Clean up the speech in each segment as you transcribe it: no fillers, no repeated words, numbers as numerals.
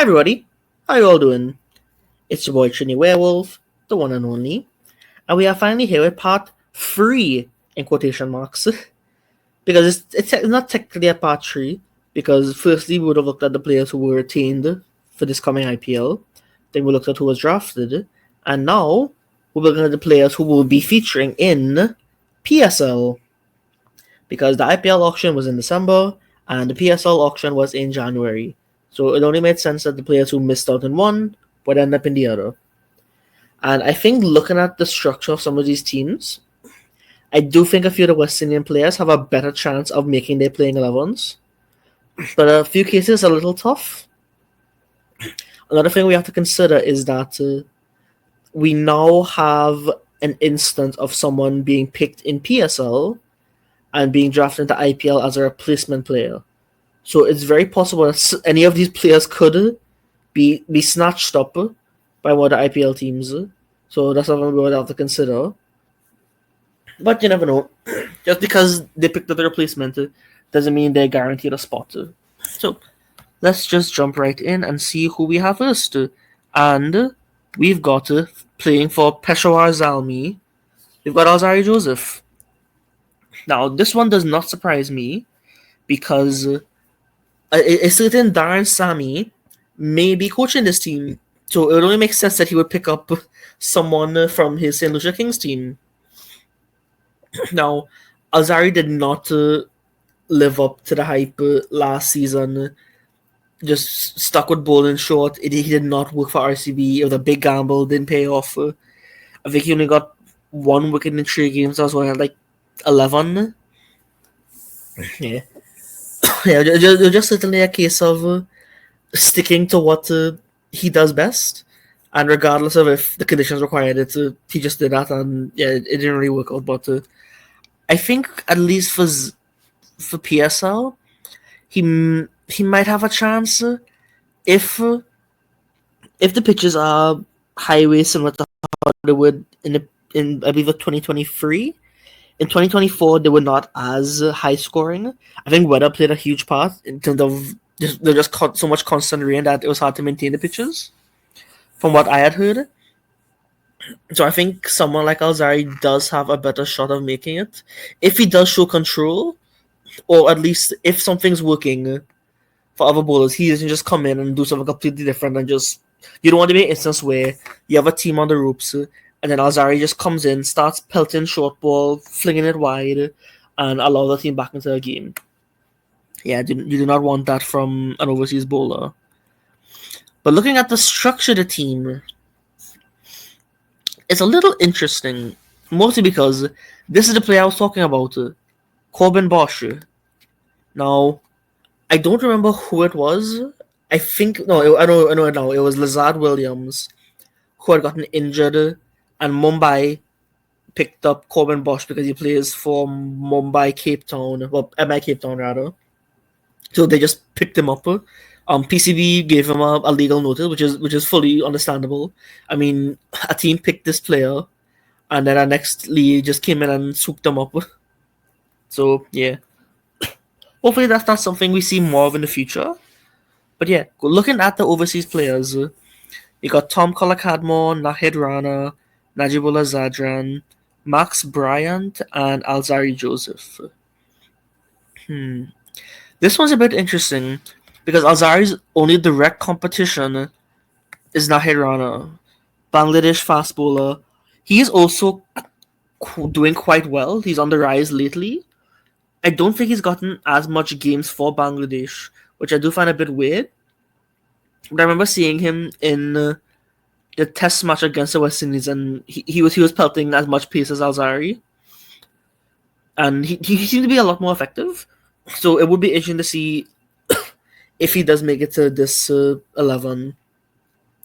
everybody, how you all doing? It's your boy Trini Werewolf, the one and only, and we are finally here with part 3 in quotation marks because it's not technically a part 3 because firstly we would have looked at the players who were retained for this coming IPL, then we looked at who was drafted, and now we're looking at the players who will be featuring in PSL because the IPL auction was in December and the PSL auction was in January. So it only made sense that the players who missed out in one would end up in the other. And I think looking at the structure of some of these teams, I do think a few of the West Indian players have a better chance of making their playing 11s. But a few cases are a little tough. Another thing we have to consider is that we now have an instance of someone being picked in PSL and being drafted into IPL as a replacement player. So it's very possible that any of these players could be snatched up by one of the IPL teams. So that's something we would have to consider. But you never know. Just because they picked up the replacement doesn't mean they're guaranteed a spot. So let's just jump right in and see who we have first. And we've got playing for Peshawar Zalmi, we've got Alzari Joseph. Now, this one does not surprise me because a certain Darren Sami may be coaching this team. So it would only make sense that he would pick up someone from his St. Lucia Kings team. Now, Alzari did not live up to the hype last season. Just stuck with bowling short. He did not work for RCB. It was a big gamble. Didn't pay off. I think he only got 1 wicket in 3 games. That's why I had like 11. Yeah. Yeah, just certainly a case of sticking to what he does best. And regardless of if the conditions required it, he just did that. And yeah, it didn't really work out. But I think at least for PSL, he might have a chance if the pitches are highway similar to how they would in I believe 2023. In 2024, they were not as high scoring. I think weather played a huge part in terms of there just caught so much constant rain that it was hard to maintain the pitches, from what I had heard. So I think someone like Alzari does have a better shot of making it if he does show control, or at least if something's working for other bowlers, he doesn't just come in and do something completely different and just. You don't want to be an instance where you have a team on the ropes and then Alzari just comes in, starts pelting short ball, flinging it wide, and allow the team back into the game. Yeah, you do not want that from an overseas bowler. But looking at the structure of the team, it's a little interesting, mostly because this is the player I was talking about, Corbin Bosch. Now, I don't remember who it was. I think I know it now. It was Lazard Williams who had gotten injured, and Mumbai picked up Corbin Bosch because he plays for Mumbai Cape Town, well, MI Cape Town rather. So they just picked him up. PCB gave him a legal notice, which is fully understandable. I mean, a team picked this player, and then our next league just came in and swooped him up. So yeah, hopefully that's not something we see more of in the future. But yeah, looking at the overseas players, you got Tom Colacadmore, Nahid Rana, Najibullah Zadran, Max Bryant, and Alzari Joseph. This one's a bit interesting because Alzari's only direct competition is Nahid Rana, Bangladesh fast bowler. He is also doing quite well. He's on the rise lately. I don't think he's gotten as much games for Bangladesh, which I do find a bit weird. But I remember seeing him in the test match against the West Indies, and he was pelting as much pace as Alzari, and he seemed to be a lot more effective. So it would be interesting to see if he does make it to this 11.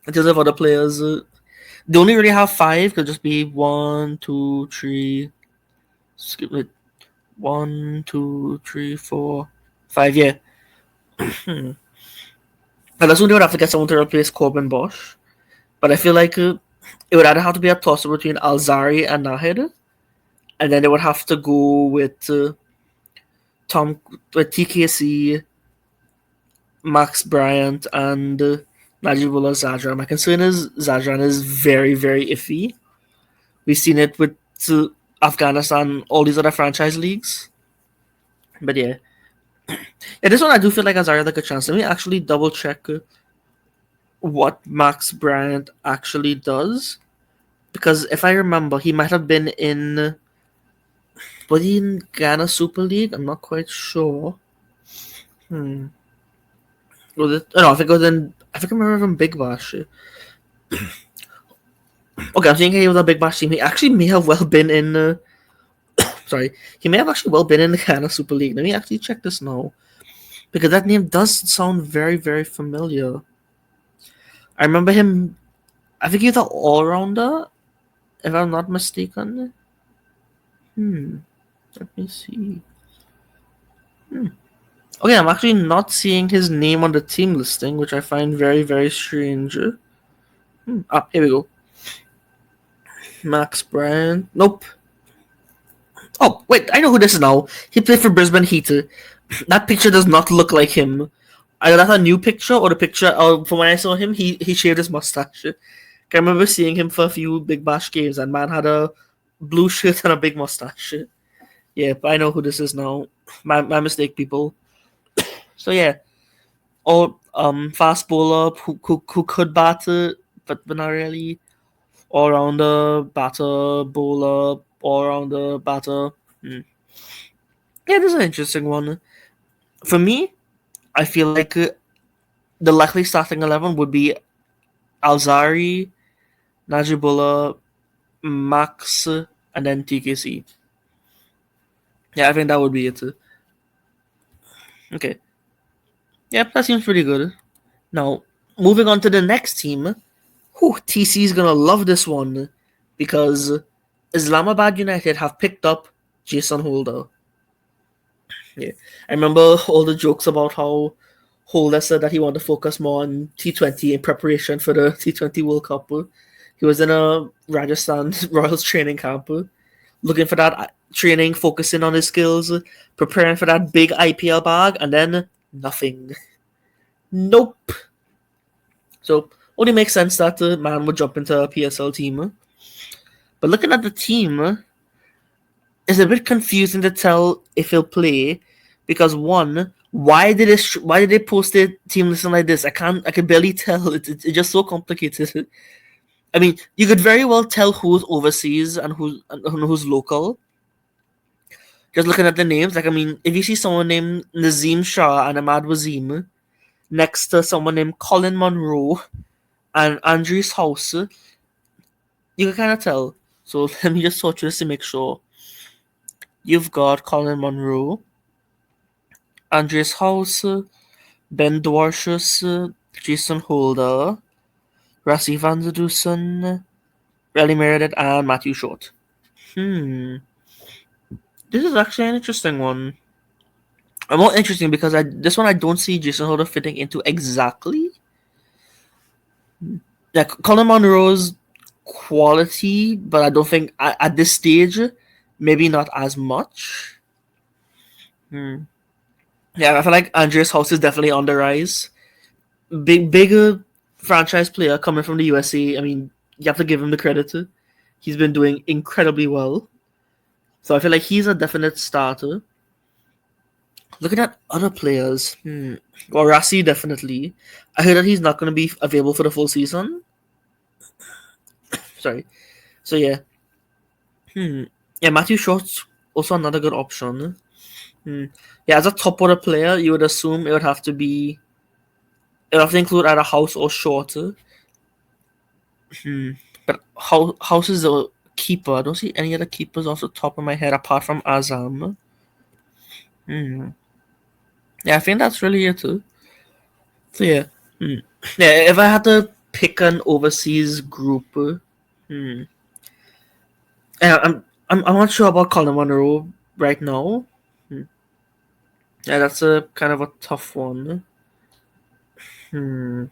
In terms of other players, they only really have 5. Could just be 1, 2, 3. Skip it. 1, 2, 3, 4, 5. Yeah. And that's when they would have to get someone to replace Corbin Bosch. But I feel like it would either have to be a toss between Alzari and Nahid, and then they would have to go with TKC, Max Bryant, and Najibullah Zajran. My concern is Zajran is very, very iffy. We've seen it with Afghanistan, all these other franchise leagues. But yeah. Yeah, this one I do feel like Azaria had like a chance. Let me actually double check what Max Bryant actually does. Because if I remember, he might have been in. Was he in Ghana Super League? I'm not quite sure. Was it? Oh, no, I think it was in. I think I remember from Big Bash. Okay, I'm thinking he was a Big Bash team. He actually may have well been in. Sorry, he may have actually well been in the Ghana Super League. Let me actually check this now, because that name does sound very, very familiar. I remember him. I think he's an all-rounder, if I'm not mistaken. Let me see. Okay, I'm actually not seeing his name on the team listing, which I find very, very strange. Here we go. Max Bryant. Nope. Oh, wait, I know who this is now. He played for Brisbane Heat. That picture does not look like him. Either that's a new picture or the picture from when I saw him, he shaved his mustache. I remember seeing him for a few Big Bash games, and man had a blue shirt and a big mustache. Yeah, but I know who this is now. My mistake, people. So yeah, or fast bowler who could bat it, but not really. All rounder, batter, bowler, all rounder, batter. Yeah, this is an interesting one. For me, I feel like the likely starting 11 would be Alzari, Najibullah, Max, and then TKC. Yeah, I think that would be it. Okay. Yep, that seems pretty good. Now, moving on to the next team. TC is gonna love this one because Islamabad United have picked up Jason Holder. Yeah, I remember all the jokes about how Holder said that he wanted to focus more on T20 in preparation for the T20 World Cup. He was in a Rajasthan Royals training camp, looking for that training, focusing on his skills, preparing for that big IPL bag, and then nothing. Nope. So only makes sense that the man would jump into a PSL team. But looking at the team, it's a bit confusing to tell if he'll play because one, why did they post a team listing like this? I can barely tell. It's just so complicated. I mean, you could very well tell who's overseas and who's local. Just looking at the names, like I mean, if you see someone named Nazim Shah and Ahmad Wazim next to someone named Colin Monroe and Andres House, you can kind of tell. So let me just search this to make sure. You've got Colin Monroe, Andres House, Ben Dwarshuis, Jason Holder, Rassi van der Dusen, Riley Meredith, and Matthew Short. This is actually an interesting one. More interesting because this one I don't see Jason Holder fitting into exactly. Yeah, Colin Monroe's quality, but I don't think at this stage, maybe not as much. Yeah, I feel like Andreas House is definitely on the rise. Bigger franchise player coming from the USA. I mean, you have to give him the credit. He's been doing incredibly well. So I feel like he's a definite starter. Looking at other players, well, Rassi definitely. I heard that he's not going to be available for the full season. Sorry. So yeah. Yeah, Matthew Short's also another good option. Yeah, as a top order player, you would assume it would have to be. It would have to include either House or Short. But House is a keeper. I don't see any other keepers off the top of my head apart from Azam. Yeah, I think that's really it too. So yeah, yeah. If I had to pick an overseas group, yeah, I'm not sure about Colin Monroe right now. Yeah, that's a kind of a tough one. Let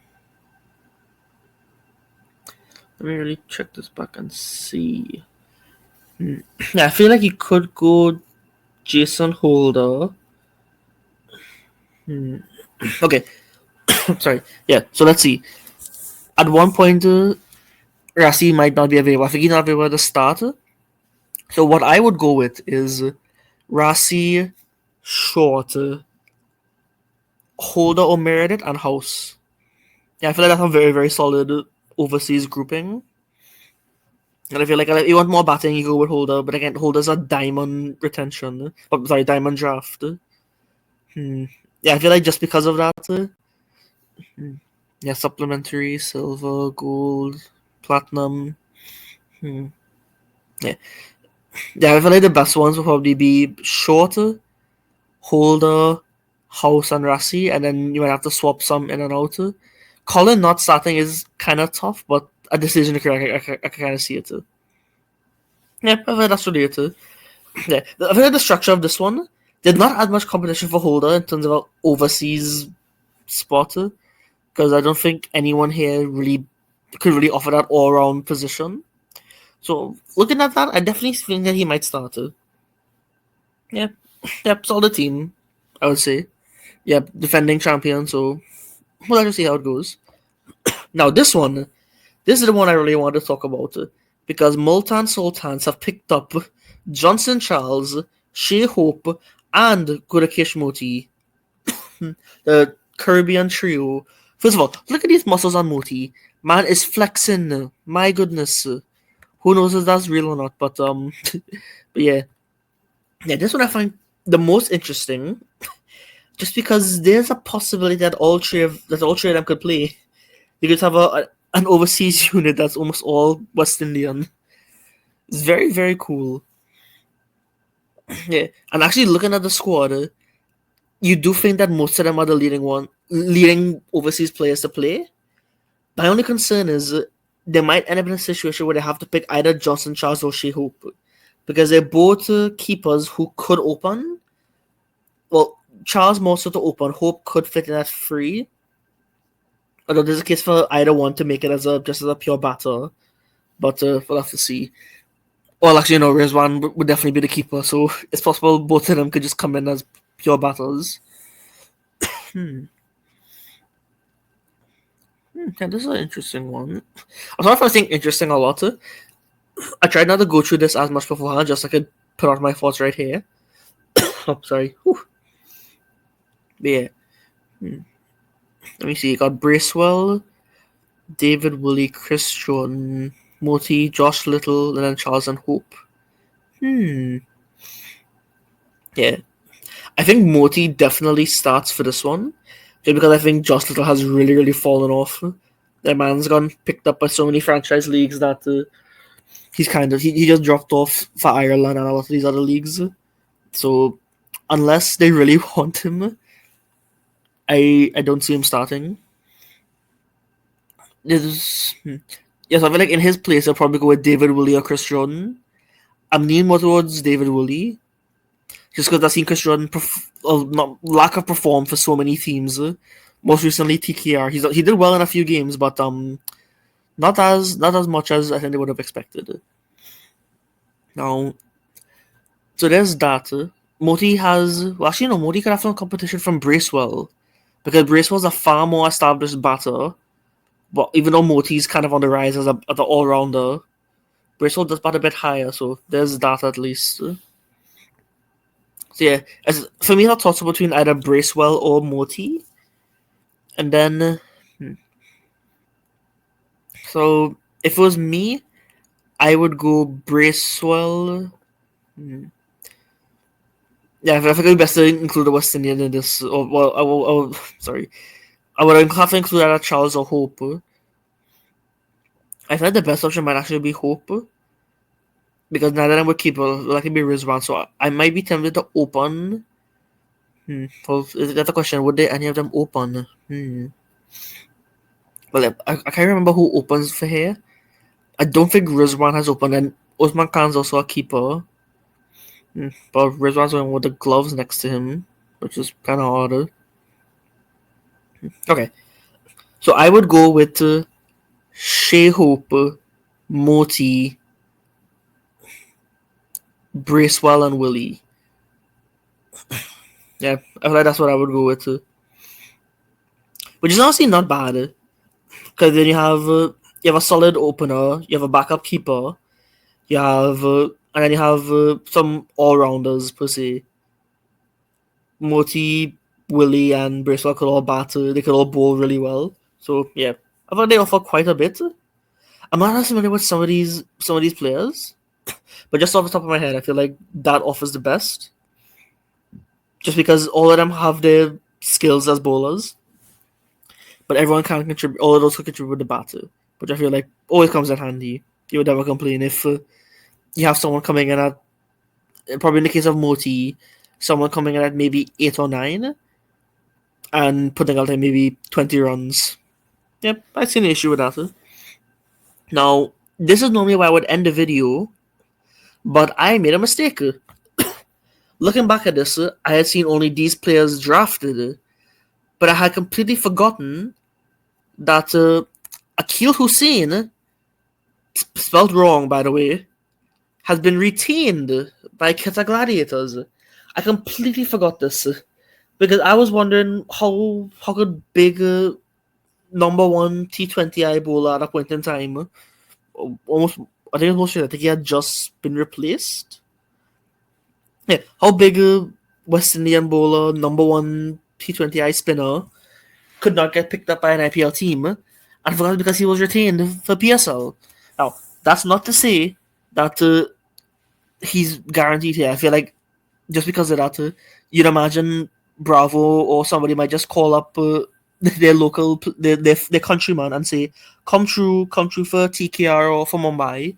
me really check this back and see. Yeah, I feel like you could go Jason Holder. Okay, sorry. Yeah, so let's see. at one point, Rassi might not be available. I think he's not available at the start. So what I would go with is Rassi, Short, Holder or Meredith, and House. Yeah, I feel like that's a very, very solid overseas grouping. And I feel like if you want more batting, you go with Holder. But again, Holder's a diamond retention. Oh, sorry, diamond draft. Hmm. Yeah, I feel like just because of that, yeah, supplementary, silver, gold, platinum. Hmm. Yeah, yeah, I feel like the best ones will probably be Short, Holder, House, and Rassi, and then you might have to swap some in and out. Colin not starting is kind of tough, but a decision I can kind of see it too. Yeah, I think that's really it too. Yeah, I think the structure of this one, there's not as much competition for Holder in terms of an overseas spot, because I don't think anyone here really could really offer that all-round position. So looking at that, I definitely think that he might start too. Yeah, yep, solid team, I would say. Yeah, defending champion, so we'll have to see how it goes. Now this is the one I really want to talk about because Multan Sultans have picked up Johnson Charles, Shea Hope, and Gudakesh Moti, the Caribbean trio. First of all, look at these muscles on Moti. Man is flexing. My goodness. Who knows if that's real or not? But but yeah. This one I find the most interesting, just because there's a possibility that all three of them could play. You could have an overseas unit that's almost all West Indian. It's very, very cool. Yeah, and actually looking at the squad, you do think that most of them are the leading overseas players to play. My only concern is they might end up in a situation where they have to pick either Johnson Charles or Shea Hope, because they're both keepers who could open. Well, Charles more so to open. Hope could fit in at free. Although there's a case for either one to make it as a pure batter, but we'll have to see. Well, actually, no, Rizwan would definitely be the keeper, so it's possible both of them could just come in as pure batters. Hmm. Yeah, this is an interesting one. I'm sorry if I think interesting a lot. I tried not to go through this as much beforehand, just so I could put out my thoughts right here. Oh, sorry. Whew. But yeah. Let me see. You got Bracewell, David Woolley, Chris Jordan, Moti, Josh Little, and then Charles and Hope. Yeah. I think Moti definitely starts for this one, just because I think Josh Little has really, really fallen off. That man's gone picked up by so many franchise leagues that he's he just dropped off for Ireland and a lot of these other leagues. So unless they really want him, I don't see him starting. There's, yes, I feel like in his place I'll probably go with David Woolley or Chris Jordan. I'm leaning more towards David Woolley, just because I've seen Chris Jordan not lack of perform for so many teams. Most recently TKR. He did well in a few games, but not as much as I think they would have expected. Now, so there's that. Moti has actually no Moti could have some competition from Bracewell, because Bracewell's a far more established batter. But even though Moti's kind of on the rise as an all rounder, Bracewell does bat a bit higher, so there's that at least. So yeah, for me, I'll toss between either Bracewell or Moti, and then so if it was me, I would go Bracewell. Yeah, I think it'd be best to include the West Indian in this. Or, well, sorry, I would have to include either Charles or Hope. I feel like the best option might actually be Hope, because neither of them would keep likely be Rizwan, so I might be tempted to open. Well, that's the question. Would they any of them open? Well, I can't remember who opens for here. I don't think Rizwan has opened, and Osman Khan's also a keeper. But Rizwan's the one with the gloves next to him, which is kind of odd. Okay, so I would go with Shea Hope, Moti, Bracewell, and Willie. Yeah, I feel like that's what I would go with, which is honestly not bad. Because then you have a solid opener, you have a backup keeper, you have and then you have some all rounders per se. Moti, Willie, and Bracewell could all bat. They could all bowl really well. So yeah, I thought they offer quite a bit. I'm not as familiar with some of these players, but just off the top of my head, I feel like that offers the best. Just because all of them have their skills as bowlers, but everyone can contribute. All of those can contribute with the batter, which I feel like always comes in handy. You would never complain if you have someone coming in at, probably in the case of Moti, someone coming in at maybe 8 or 9 and putting out like maybe 20 runs. Yep, I see an issue with that. Now, this is normally where I would end the video, but I made a mistake. Looking back at this, I had seen only these players drafted, but I had completely forgotten that Akil Hussein, spelled wrong by the way, has been retained by Kita Gladiators. I completely forgot this because I was wondering how could big number one T20I bowler at a point in time, almost, I think it was I think he had just been replaced. Yeah, how big a West Indian bowler, number one T20I spinner, could not get picked up by an IPL team, and I forgot because he was retained for PSL. Now, that's not to say that he's guaranteed here. I feel like just because of that, you'd imagine Bravo or somebody might just call up their local, their countryman and say, come through for TKR or for Mumbai.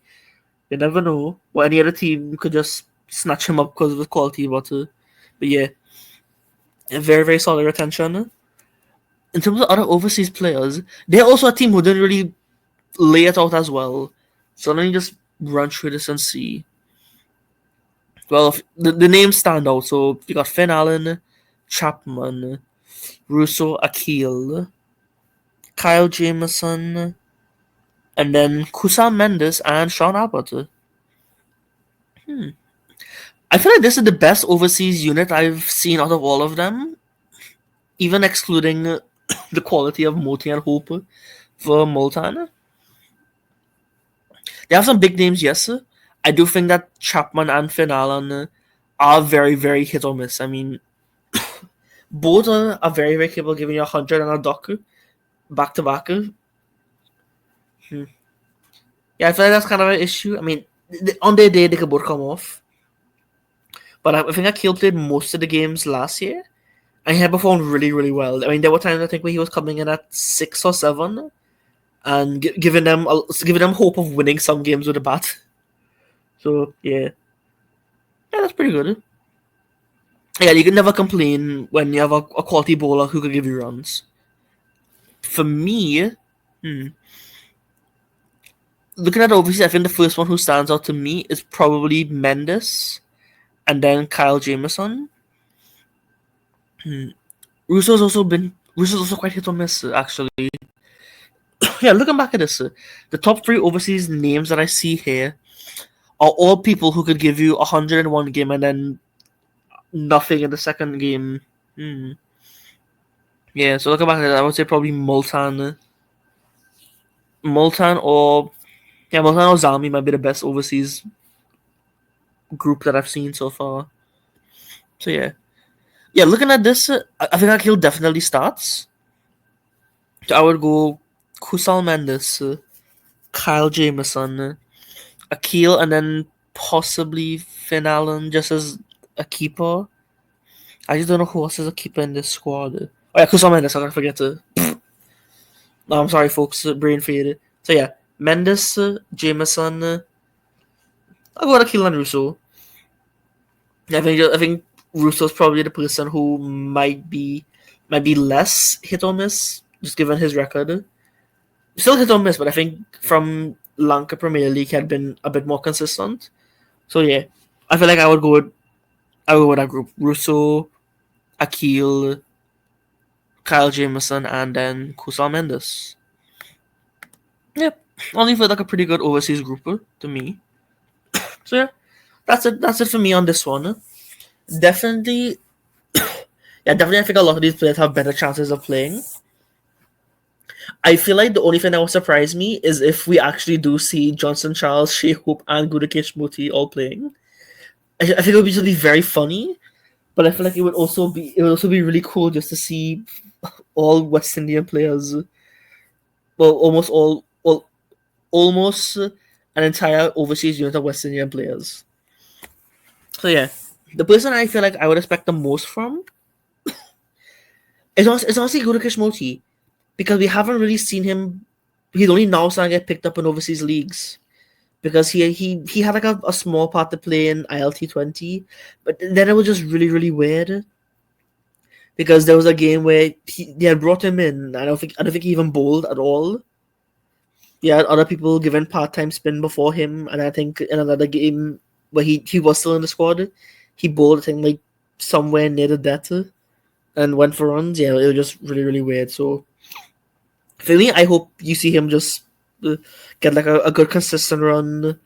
You never know. Or any other team could just snatch him up because of his quality. But yeah, a very, very solid retention. In terms of other overseas players, they're also a team who didn't really lay it out as well. So let me just run through this and see. Well, the names stand out. So you got Finn Allen, Chapman, Russo, Akil, Kyle Jameson, and then Kusam Mendes and Sean Abbott. I feel like this is the best overseas unit I've seen out of all of them, even excluding the quality of Moti and Hope for Multan. They have some big names, yes. I do think that Chapman and Finn Allen are very, very hit or miss. I mean, both are very, very capable of giving you 100 and a duck back to back. Yeah, I feel like that's kind of an issue. I mean, on their day, they could both come off. But I think Akil played most of the games last year, and he had performed really, really well. I mean, there were times I think where he was coming in at 6 or 7, and giving them hope of winning some games with a bat. So yeah, that's pretty good. Yeah, you can never complain when you have a quality bowler who can give you runs. For me, looking at overseas, I think the first one who stands out to me is probably Mendes, and then Kyle Jameson. Russo's also quite hit or miss actually. Yeah, looking back at this, the top 3 overseas names that I see here are all people who could give you 101 game and then nothing in the second game. Yeah, so looking back at it, I would say probably Multan or Zami might be the best overseas group that I've seen so far. So yeah. Looking at this, I think Akil definitely starts. So I would go Kusal Mendes, Kyle Jameson, Akil, and then possibly Finn Allen just as a keeper. I just don't know who else is a keeper in this squad. Oh yeah, Kusal Mendes. I gotta forget to. No, I'm sorry, folks. Brain faded. So yeah, Mendes, Jameson. I'll go with Akil and Russo. I think Russo's probably the person who might be less hit or miss, just given his record. Still hit or miss, but I think from Lanka Premier League had been a bit more consistent. So yeah, I feel like I would go with that group: Russo, Akil, Kyle Jameson, and then Kusal Mendes. Yep, only feel like a pretty good overseas grouper to me. So yeah, that's it. That's it for me on this one. Definitely, I think a lot of these players have better chances of playing. I feel like the only thing that would surprise me is if we actually do see Johnson Charles, Shea Hope, and Gudakesh Muti all playing. I think it would be very funny, but I feel like it would also be really cool just to see all West Indian players, well, almost an entire overseas unit of West Indian players. So yeah, the person I feel like I would expect the most from is honestly Gudakesh Muti, because we haven't really seen him. He's only now starting to get picked up in overseas leagues because he had like a small part to play in ILT20, but then it was just really weird because there was a game where they had brought him in. I don't think he even bowled at all. He had other people given part time spin before him, and I think in another game where he was still in the squad, he bowled I think like somewhere near the death and went for runs. Yeah, it was just really weird. So for me, I hope you see him just get like a good consistent run,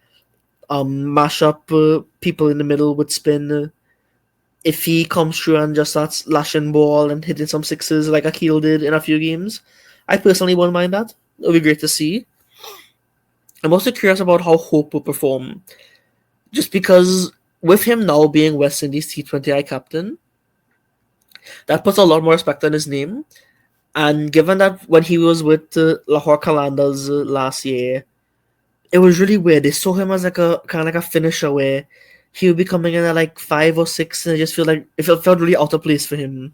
mash up people in the middle with spin. If he comes through and just starts lashing ball and hitting some sixes like Akil did in a few games, I personally wouldn't mind that. It would be great to see. I'm also curious about how Hope will perform, just because with him now being West Indies T20I captain, that puts a lot more respect on his name. And given that when he was with Lahore Qalandars last year, it was really weird. They saw him as like a kind of like a finisher where he would be coming in at like 5 or 6, and I just feel like it felt really out of place for him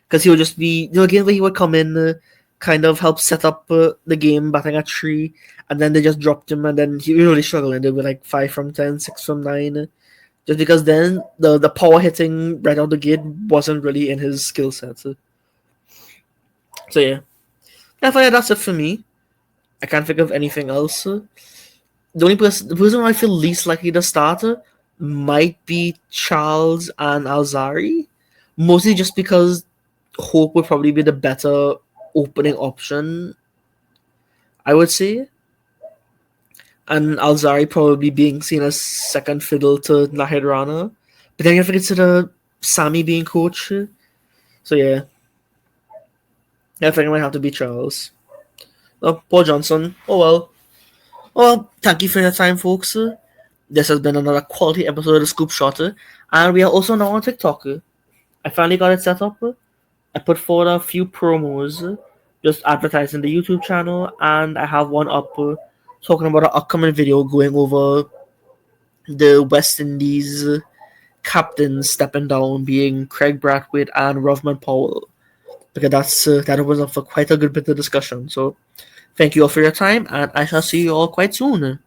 because he would just be again where he would come in, kind of help set up the game, batting at 3, and then they just dropped him, and then he really struggled, and they were like 5 from 10, 6 from 9, just because then the power hitting right out the gate wasn't really in his skill set. So yeah, I feel like that's it for me. I can't think of anything else. The person I feel least likely to start might be Charles and Alzari, mostly just because Hope would probably be the better opening option, I would say, and Alzari probably being seen as second fiddle to Nahid Rana. But then you have to consider Sami being coach, so yeah, I think it might have to be Charles. Oh, Paul Johnson. Oh well. Well, thank you for your time, folks. This has been another quality episode of the Scoop Shot, and we are also now on TikTok. I finally got it set up. I put forward a few promos, just advertising the YouTube channel, and I have one up talking about an upcoming video going over the West Indies captains stepping down, being Craig Brathwaite and Rovman Powell, because that opens up for quite a good bit of discussion. So, thank you all for your time, and I shall see you all quite soon.